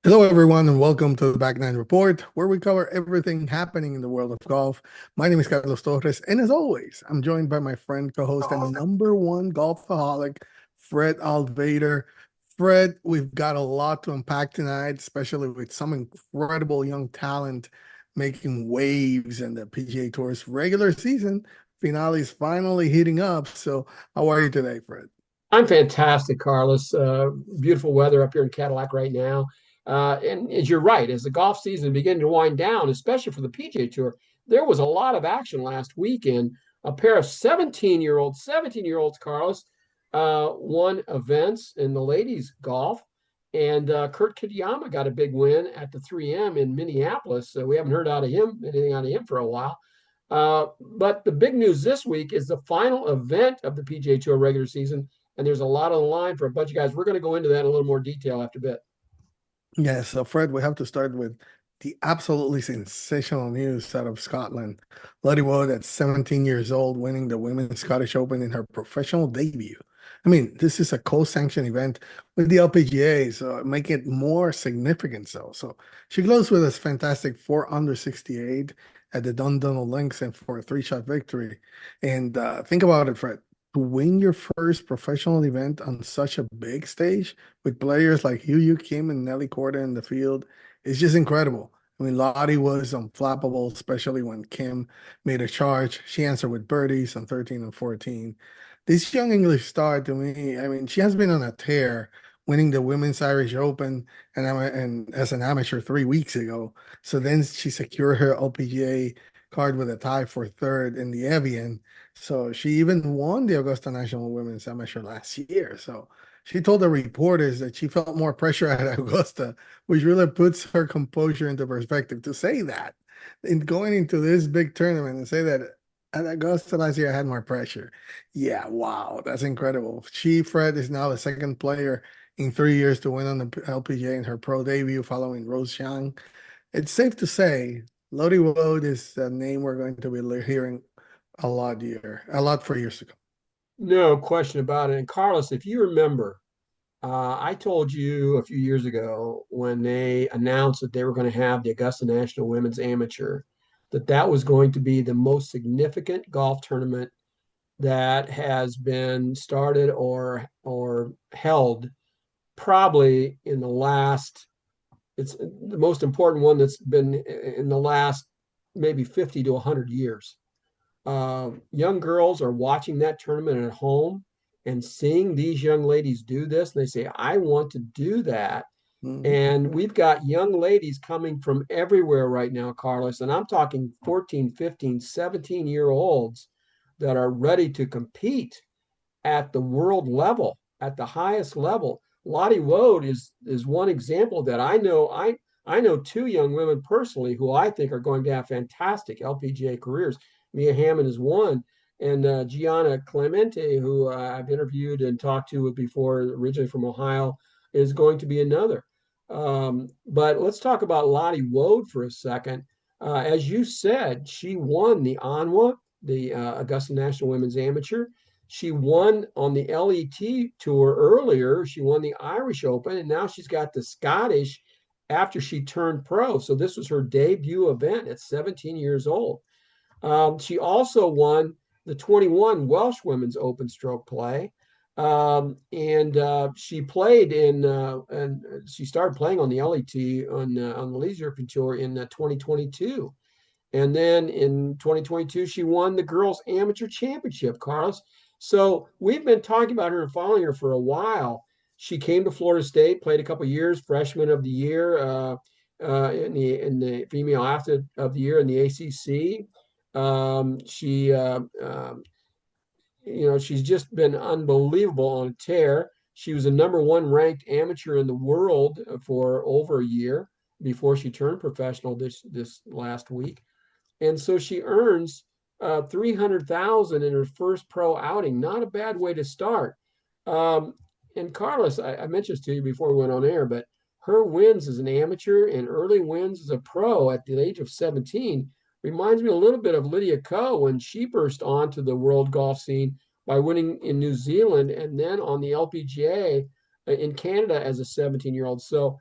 Hello, everyone, and welcome to the Back Nine Report, where we cover everything happening in the world of golf. My name is Carlos Torres, and as always, I'm joined by my friend, co-host, and number one golfaholic, Fred Alvader. Fred, we've got a lot to unpack tonight, especially with some incredible young talent making waves in the PGA Tour's regular season. Finale is finally heating up. So, how are you today, Fred? I'm fantastic, Carlos. Beautiful weather up here in Cadillac right now. And as you're right, as the golf season began to wind down, especially for the PGA Tour, there was a lot of action last weekend. A pair of 17-year-olds, Carlos, won events in the ladies' golf. And Kurt Kitayama got a big win at the 3M in Minneapolis. So we haven't heard anything out of him for a while. But the big news this week is the final event of the PGA Tour regular season, and there's a lot on the line for a bunch of guys. We're going to go into that in a little more detail after a bit. Yeah, so Fred, we have to start with the absolutely sensational news out of Scotland. Lottie Wood, at 17 years old, winning the Women's Scottish Open in her professional debut. I mean, this is a co-sanctioned event with the LPGA, so make it more significant so. She closed with a fantastic 4 under 68 at the Dundonald Links and for a three-shot victory. And think about it, Fred. To win your first professional event on such a big stage with players like Hugh Kim and Nelly Korda in the field is just incredible. I mean, Lottie was unflappable, especially when Kim made a charge. She answered with birdies on 13 and 14. This young English star, to me, I mean, she has been on a tear, winning the Women's Irish Open and as an amateur 3 weeks ago. So then she secured her LPGA card with a tie for third in the Evian. So she even won the Augusta National Women's Amateur last year. So she told the reporters that she felt more pressure at Augusta, which really puts her composure into perspective. To say that in going into this big tournament and say that at Augusta last year I had more pressure. Yeah, wow, that's incredible. She, Fred, is now the second player in 3 years to win on the LPGA in her pro debut following Rose Zhang. It's safe to say Lodi Wood is a name we're going to be hearing a lot for years to come. No question about it. And Carlos, if you remember, I told you a few years ago when they announced that they were going to have the Augusta National Women's Amateur, that that was going to be the most significant golf tournament that has been started or held probably in the last. It's the most important one that's been in the last maybe 50 to 100 years. Young girls are watching that tournament at home and seeing these young ladies do this. And they say, I want to do that. Mhm. And we've got young ladies coming from everywhere right now, Carlos. And I'm talking 14, 15, 17-year olds that are ready to compete at the world level, at the highest level. Lottie Woad is one example that I know. I know two young women personally who I think are going to have fantastic LPGA careers. Mia Hammond is one, and Gianna Clemente, who I've interviewed and talked to before, originally from Ohio, is going to be another. But let's talk about Lottie Woad for a second. As you said, she won the ANWA, the Augusta National Women's Amateur. She won on the LET tour earlier. She won the Irish Open, and now she's got the Scottish after she turned pro. So this was her debut event at 17 years old. She also won the 21 Welsh Women's Open Stroke Play. And she played and she started playing on the LET on the Leisure Open Tour in 2022. And then in 2022, she won the Girls Amateur Championship, Carlos. So we've been talking about her and following her for a while. She came to Florida State, played a couple of years, freshman of the year in the female athlete of the year in the ACC. She she's just been unbelievable on a tear. She was a number one ranked amateur in the world for over a year before she turned professional this last week. And so she earns 300,000 in her first pro outing. Not a bad way to start. Um, and Carlos, I mentioned this to you before we went on air, but her wins as an amateur and early wins as a pro at the age of 17 reminds me a little bit of Lydia Ko when she burst onto the world golf scene by winning in New Zealand and then on the LPGA in Canada as a 17-year-old. So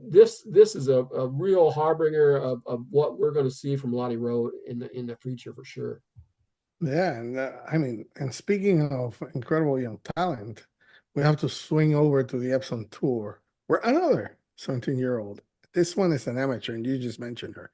this is a real harbinger of what we're going to see from Lottie Rowe in the future for sure. Yeah, and I mean, and speaking of incredible young talent, we have to swing over to the Epson Tour, where another 17-year-old, this one is an amateur, and you just mentioned her,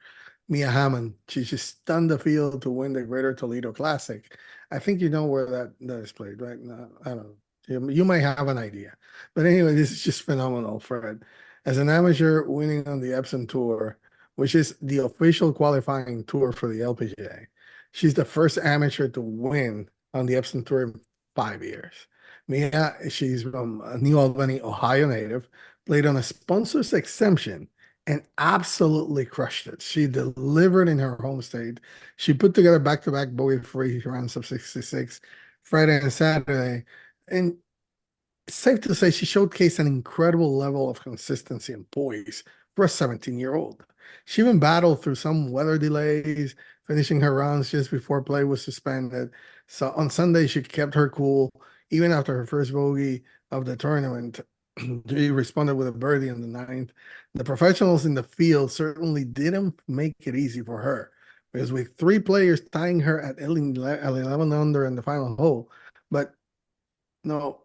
Mia Hammond. She just stunned the field to win the Greater Toledo Classic. I think you know where that is played, right? No, I don't know. You might have an idea. But anyway, this is just phenomenal, Fred. As an amateur winning on the Epson Tour, which is the official qualifying tour for the LPGA. She's the first amateur to win on the Epson Tour in 5 years. Mia, she's from New Albany, Ohio native, played on a sponsor's exemption and absolutely crushed it. She delivered in her home state. She put together back-to-back bogey-free rounds of 66 Friday and Saturday. And it's safe to say she showcased an incredible level of consistency and poise for a 17-year-old. She even battled through some weather delays, finishing her rounds just before play was suspended. So on Sunday, she kept her cool, even after her first bogey of the tournament. She responded with a birdie in the ninth. The professionals in the field certainly didn't make it easy for her because with three players tying her at 11 under in the final hole, but no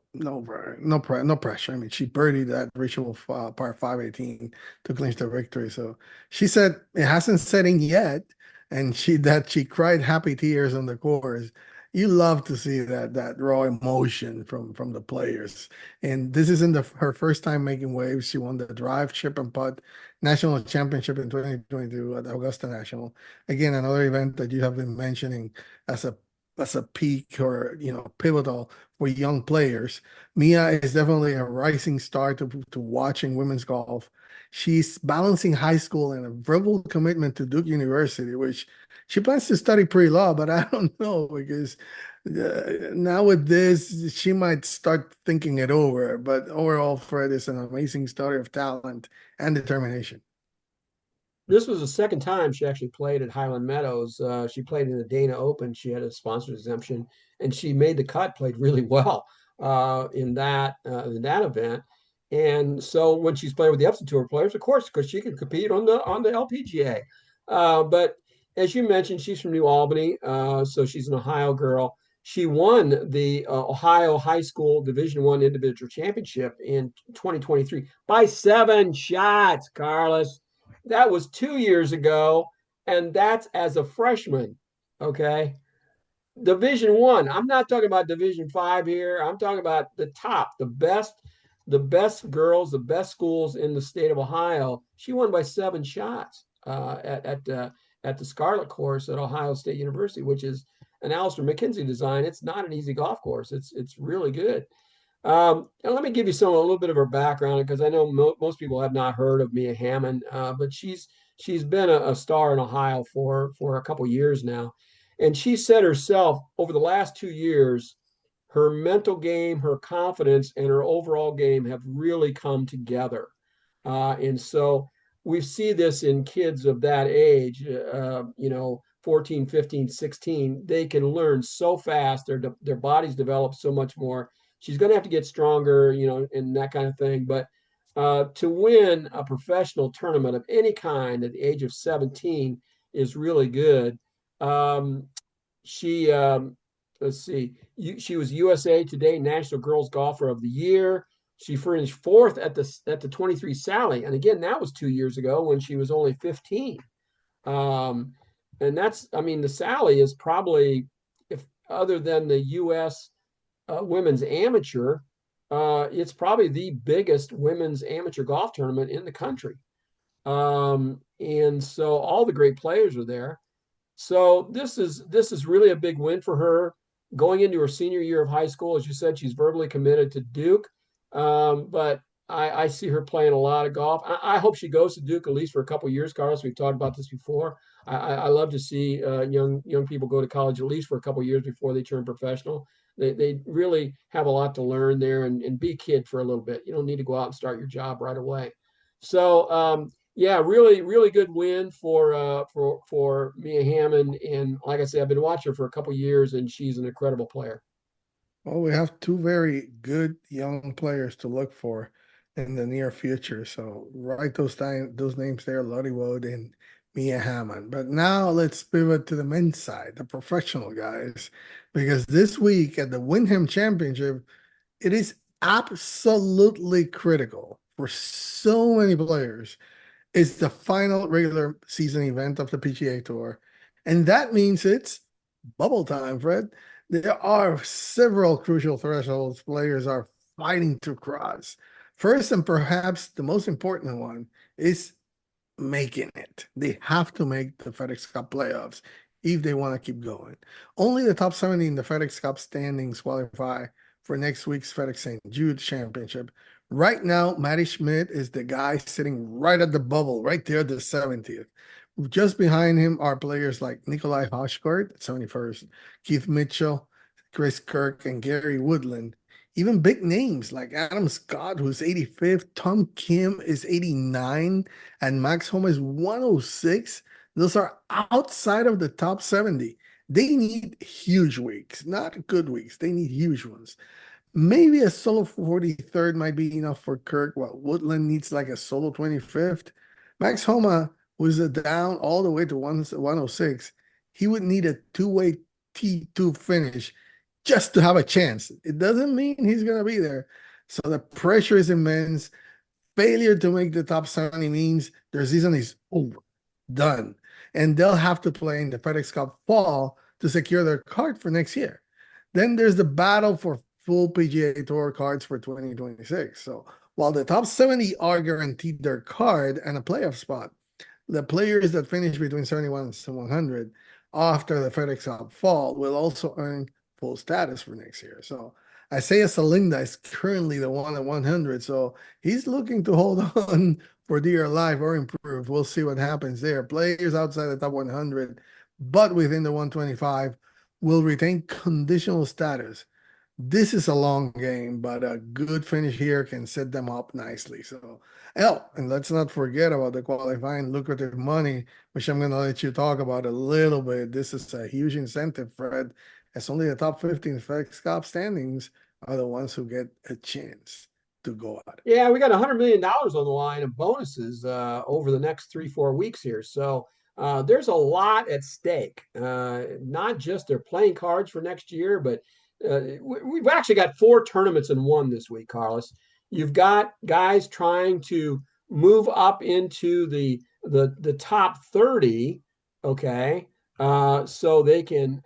pressure. I mean, she birdied that ritual par 518 to clinch the victory. So she said it hasn't set in yet, and she cried happy tears on the course. You love to see that raw emotion from the players. And this isn't her first time making waves. She won the drive, chip, and putt national championship in 2022 at Augusta National. Again, another event that you have been mentioning as a peak or pivotal for young players. Mia is definitely a rising star to watching women's golf. She's balancing high school and a verbal commitment to Duke University, which she plans to study pre-law, but I don't know because now with this, she might start thinking it over. But overall, Fred is an amazing story of talent and determination. This was the second time she actually played at Highland Meadows. She played in the Dana Open. She had a sponsor exemption, and she made the cut. Played really well in that event. And so when she's playing with the Epson Tour players, of course, because she can compete on the LPGA. But as you mentioned, she's from New Albany, so she's an Ohio girl. She won the Ohio High School Division One Individual Championship in 2023 by 7 shots, Carlos. That was 2 years ago, and that's as a freshman. Okay. Division One. I'm not talking about Division Five here. I'm talking about the top, the best girls, the best schools in the state of Ohio. She won by 7 shots at the Scarlet course at Ohio State University, which is an Alistair McKenzie design. It's not an easy golf course. It's really good. And let me give you a little bit of her background because I know most people have not heard of Mia Hammond, but she's been a star in Ohio for a couple years now, and she said herself over the last 2 years, her mental game, her confidence, and her overall game have really come together, and so we see this in kids of that age, 14, 15, 16. They can learn so fast. Their bodies develop so much more. She's going to have to get stronger, and that kind of thing. But to win a professional tournament of any kind at the age of 17 is really good. She, let's see, she was USA Today National Girls Golfer of the Year. She finished fourth at the 23 Sally, and again, that was 2 years ago when she was only 15. Um, and I mean, the Sally is probably, if other than the U.S. Women's Amateur, it's probably the biggest women's amateur golf tournament in the country. And so all the great players are there. So this is really a big win for her going into her senior year of high school. As you said, she's verbally committed to Duke, but I see her playing a lot of golf. I hope she goes to Duke at least for a couple of years, Carlos. We've talked about this before. I love to see young people go to college at least for a couple of years before they turn professional. They really have a lot to learn there and be a kid for a little bit. You don't need to go out and start your job right away. So yeah, really, really good win for Mia Hammond. And like I said, I've been watching her for a couple years, and she's an incredible player. Well, we have two very good young players to look for in the near future. So write those names there, Lottie Wood and Mia Hammond. But now let's pivot to the men's side, the professional guys, because this week at the Wyndham Championship, it is absolutely critical for so many players. It's the final regular season event of the PGA Tour. And that means it's bubble time, Fred. There are several crucial thresholds players are fighting to cross. First, and perhaps the most important one, is making it. They have to make the FedEx Cup playoffs if they want to keep going. Only the top 70 in the FedEx Cup standings qualify for next week's FedEx St. Jude Championship. Right now, Matty Schmidt is the guy sitting right at the bubble, right there at the 70th. Just behind him are players like Nikolai Hoshkart at 71st, Keith Mitchell, Chris Kirk, and Gary Woodland. Even big names like Adam Scott, who's 85th, Tom Kim is 89, and Max Homa is 106. Those are outside of the top 70. They need huge weeks, not good weeks. They need huge ones. Maybe a solo 43rd might be enough for Kirk, while Woodland needs like a solo 25th. Max Homa was down all the way to 106. He would need a two-way T2 finish just to have a chance. It doesn't mean he's going to be there. So the pressure is immense. Failure to make the top 70 means their season is over, done. And they'll have to play in the FedEx Cup fall to secure their card for next year. Then there's the battle for full PGA Tour cards for 2026. So while the top 70 are guaranteed their card and a playoff spot, the players that finish between 71 and 100 after the FedEx Cup fall will also earn full status for next year. So Isaiah Salinda is currently the one at 100. So he's looking to hold on for dear life or improve. We'll see what happens there. Players outside the top 100, but within the 125, will retain conditional status. This is a long game, but a good finish here can set them up nicely. So, and let's not forget about the qualifying lucrative money, which I'm going to let you talk about a little bit. This is a huge incentive, Fred, as only the top 15 FedEx Cup standings are the ones who get a chance to go at it. Yeah, we got $100 million on the line of bonuses over the next 3, 4 weeks here. So there's a lot at stake. Not just their playing cards for next year, but we've actually got 4 tournaments in one this week, Carlos. You've got guys trying to move up into the top 30, okay, so they can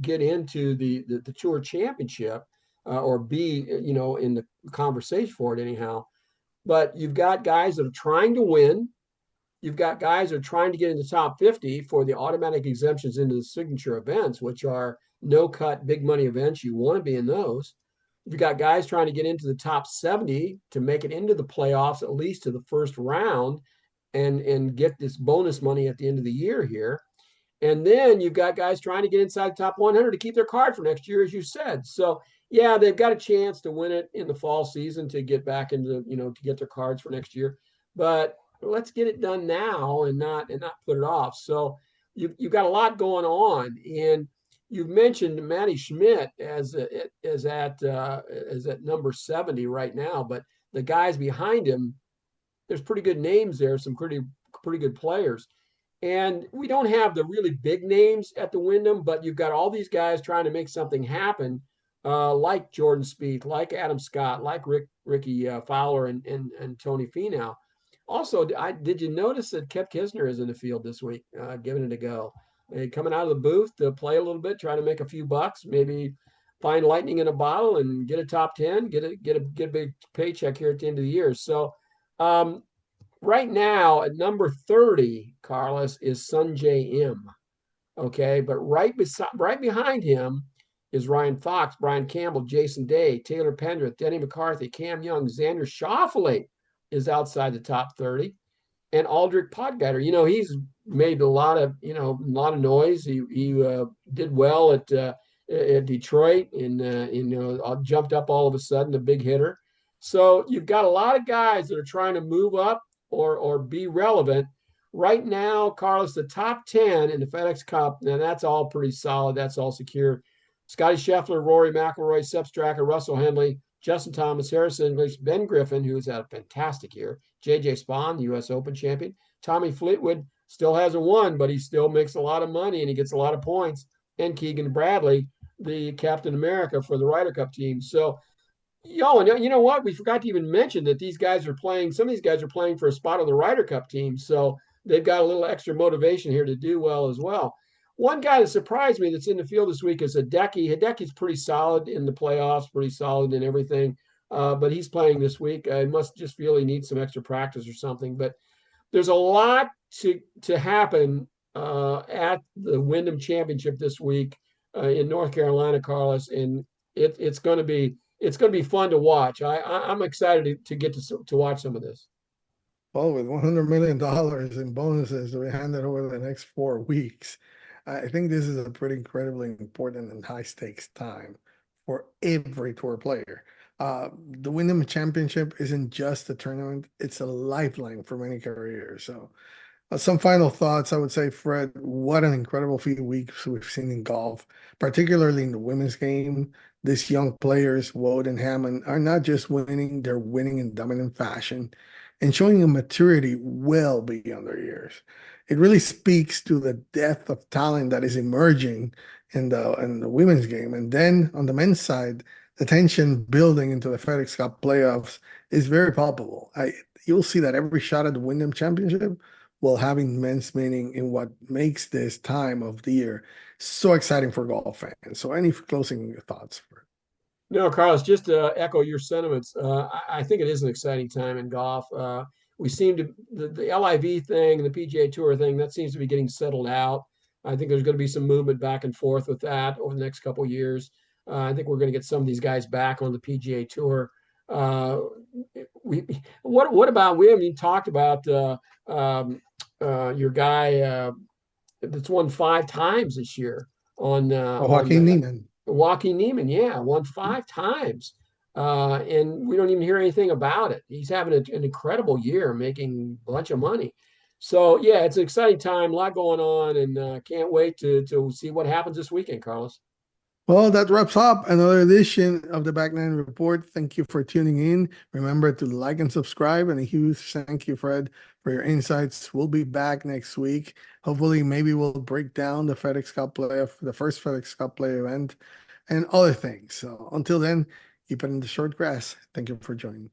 get into the tour championship or be, in the conversation for it anyhow. But you've got guys that are trying to win. You've got guys that are trying to get in the top 50 for the automatic exemptions into the signature events, which are no cut, big money events. You want to be in those. You've got guys trying to get into the top 70 to make it into the playoffs, at least to the first round, and get this bonus money at the end of the year here. And then you've got guys trying to get inside the top 100 to keep their card for next year, as you said. So, yeah, they've got a chance to win it in the fall season to get back into, to get their cards for next year. But let's get it done now and not put it off. So you've got a lot going on. And you've mentioned Matty Schmidt as at number 70 right now, but the guys behind him, there's pretty good names there, some pretty good players. And we don't have the really big names at the Wyndham, but you've got all these guys trying to make something happen, like Jordan Spieth, like Adam Scott, like Ricky Fowler, and Tony Finau. Also, did you notice that Kev Kisner is in the field this week, giving it a go? Coming out of the booth to play a little bit, trying to make a few bucks, maybe find lightning in a bottle and get a top 10, get a big paycheck here at the end of the year. So, right now at number 30, Carlos, is Sungjae Im. Okay, but right behind him is Ryan Fox, Brian Campbell, Jason Day, Taylor Pendrith, Denny McCarthy, Cam Young, Xander Schauffele is outside the top 30, and Aldrich Podgeider. He's made a lot of noise. He did well at Detroit, and jumped up all of a sudden, a big hitter. So you've got a lot of guys that are trying to move up or be relevant. Right now, Carlos, the top 10 in the FedEx Cup, and that's all pretty solid. That's all secure. Scotty Scheffler, Rory McIlroy, Sepp Straka, Russell Henley, Justin Thomas, Harris English, Ben Griffin, who's had a fantastic year, J.J. Spaun, the U.S. Open champion, Tommy Fleetwood still hasn't won, but he still makes a lot of money and he gets a lot of points, and Keegan Bradley, the Captain America for the Ryder Cup team. So Yo, and you know what? We forgot to even mention that these guys are playing, some of these guys are playing for a spot on the Ryder Cup team. So they've got a little extra motivation here to do well as well. One guy that surprised me that's in the field this week is Hideki. Hideki's pretty solid in the playoffs, pretty solid in everything. But he's playing this week. I must just feel he needs some extra practice or something. But there's a lot to happen at the Wyndham Championship this week in North Carolina, Carlos, and it's going to be fun to watch. I'm excited to get to watch some of this. Well, with $100 million in bonuses to be handed over the next 4 weeks, I think this is a pretty incredibly important and high stakes time for every tour player. The Wyndham Championship isn't just a tournament, it's a lifeline for many careers. So some final thoughts. I would say, Fred, what an incredible few weeks we've seen in golf, particularly in the women's game. These young players, Wood and Hammond, are not just winning, they're winning in dominant fashion and showing a maturity well beyond their years. It really speaks to the depth of talent that is emerging in the women's game. And then on the men's side, the tension building into the FedEx Cup playoffs is very palpable. You'll see that every shot at the Wyndham Championship will have immense meaning in what makes this time of the year so exciting for golf fans. So, any closing thoughts? No, Carlos, just to echo your sentiments, I think it is an exciting time in golf. We seem to the LIV thing, the PGA Tour thing, that seems to be getting settled out. I think there's going to be some movement back and forth with that over the next couple of years. I think we're going to get some of these guys back on the PGA Tour. Uh, we what about we haven't even talked about your guy that's won 5 times this year Oh, on Joaquin Niemann. Joaquin Niemann, yeah, won 5 times. And we don't even hear anything about it. He's having an incredible year, making a bunch of money. So yeah, it's an exciting time, a lot going on, and can't wait to see what happens this weekend, Carlos. Well, that wraps up another edition of the Back Nine Report. Thank you for tuning in. Remember to like and subscribe. And a huge thank you, Fred, for your insights. We'll be back next week. Hopefully, maybe we'll break down the FedEx Cup playoff, the first FedEx Cup play event, and other things. So until then, keep it in the short grass. Thank you for joining.